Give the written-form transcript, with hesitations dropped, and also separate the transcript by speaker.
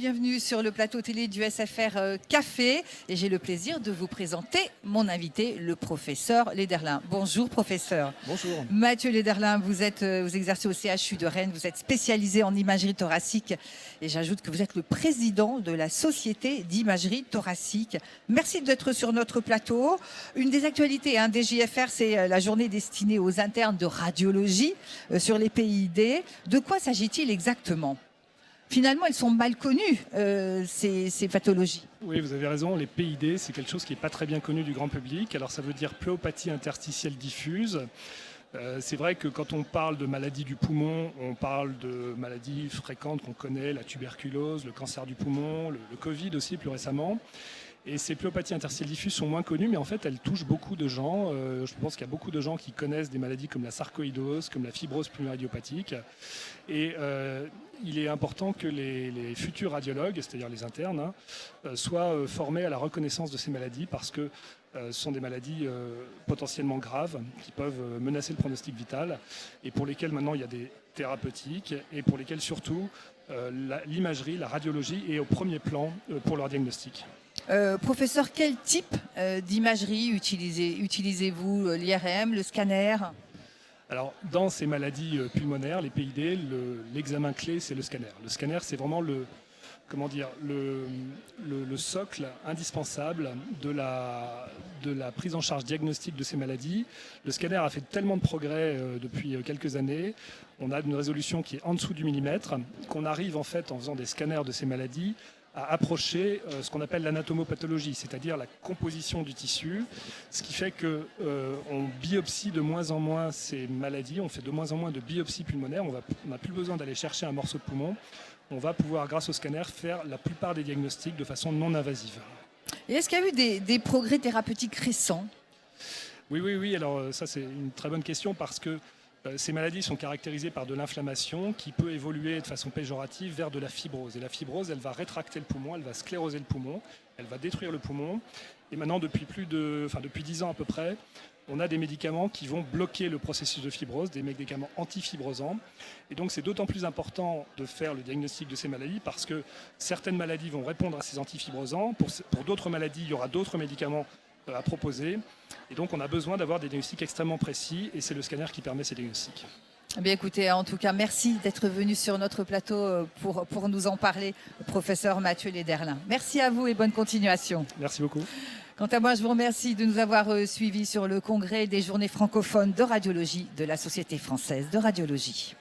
Speaker 1: bienvenue sur le plateau télé du SFR Café et j'ai le plaisir de vous présenter mon invité, le professeur Lederlin. Bonjour professeur.
Speaker 2: Bonjour.
Speaker 1: Mathieu Lederlin, vous exercez au CHU de Rennes, vous êtes spécialisé en imagerie thoracique et j'ajoute que vous êtes le président de la Société d'imagerie thoracique. Merci d'être sur notre plateau. Une des actualités des JFR, c'est la journée destinée aux internes de radiologie sur les PID. De quoi s'agit-il exactement ? Finalement, elles sont mal connues, ces pathologies.
Speaker 2: Oui, vous avez raison, les PID, c'est quelque chose qui n'est pas très bien connu du grand public. Alors ça veut dire pléopathie interstitielle diffuse. C'est vrai que quand on parle de maladies du poumon, on parle de maladies fréquentes qu'on connaît, la tuberculose, le cancer du poumon, le Covid aussi plus récemment. Et ces pléopathies interstitielles diffuses sont moins connues, mais en fait, elles touchent beaucoup de gens. Je pense qu'il y a beaucoup de gens qui connaissent des maladies comme la sarcoïdose, comme la fibrose pulmono-idiopathique. Et il est important que les futurs radiologues, c'est-à-dire les internes, soient formés à la reconnaissance de ces maladies parce que ce sont des maladies potentiellement graves qui peuvent menacer le pronostic vital et pour lesquelles maintenant il y a des thérapeutiques et pour lesquelles surtout l'imagerie, la radiologie est au premier plan pour leur diagnostic.
Speaker 1: Professeur, quel type d'imagerie utilisez-vous? L'IRM, le scanner?
Speaker 2: Alors, dans ces maladies pulmonaires, les PID, l'examen clé, c'est le scanner. Le scanner, c'est vraiment le socle indispensable de la prise en charge diagnostique de ces maladies. Le scanner a fait tellement de progrès depuis quelques années. On a une résolution qui est en dessous du millimètre, qu'on arrive en fait, en faisant des scanners de ces maladies, à approcher ce qu'on appelle l'anatomopathologie, c'est-à-dire la composition du tissu, ce qui fait qu'on biopsie de moins en moins ces maladies, on fait de moins en moins de biopsies pulmonaires, on n'a plus besoin d'aller chercher un morceau de poumon, on va pouvoir, grâce au scanner, faire la plupart des diagnostics de façon non invasive.
Speaker 1: Et est-ce qu'il y a eu des progrès thérapeutiques récents?
Speaker 2: Oui, alors ça c'est une très bonne question parce que ces maladies sont caractérisées par de l'inflammation qui peut évoluer de façon péjorative vers de la fibrose. Et la fibrose, elle va rétracter le poumon, elle va scléroser le poumon, elle va détruire le poumon. Et maintenant, depuis 10 ans à peu près, on a des médicaments qui vont bloquer le processus de fibrose, des médicaments antifibrosants. Et donc, c'est d'autant plus important de faire le diagnostic de ces maladies parce que certaines maladies vont répondre à ces antifibrosants. Pour d'autres maladies, il y aura d'autres médicaments à proposer. Et donc, on a besoin d'avoir des diagnostics extrêmement précis et c'est le scanner qui permet ces diagnostics.
Speaker 1: Eh bien, écoutez, en tout cas, merci d'être venu sur notre plateau pour nous en parler, professeur Mathieu Lederlin. Merci à vous et bonne continuation.
Speaker 2: Merci beaucoup.
Speaker 1: Quant à moi, je vous remercie de nous avoir suivis sur le congrès des journées francophones de radiologie de la Société française de radiologie.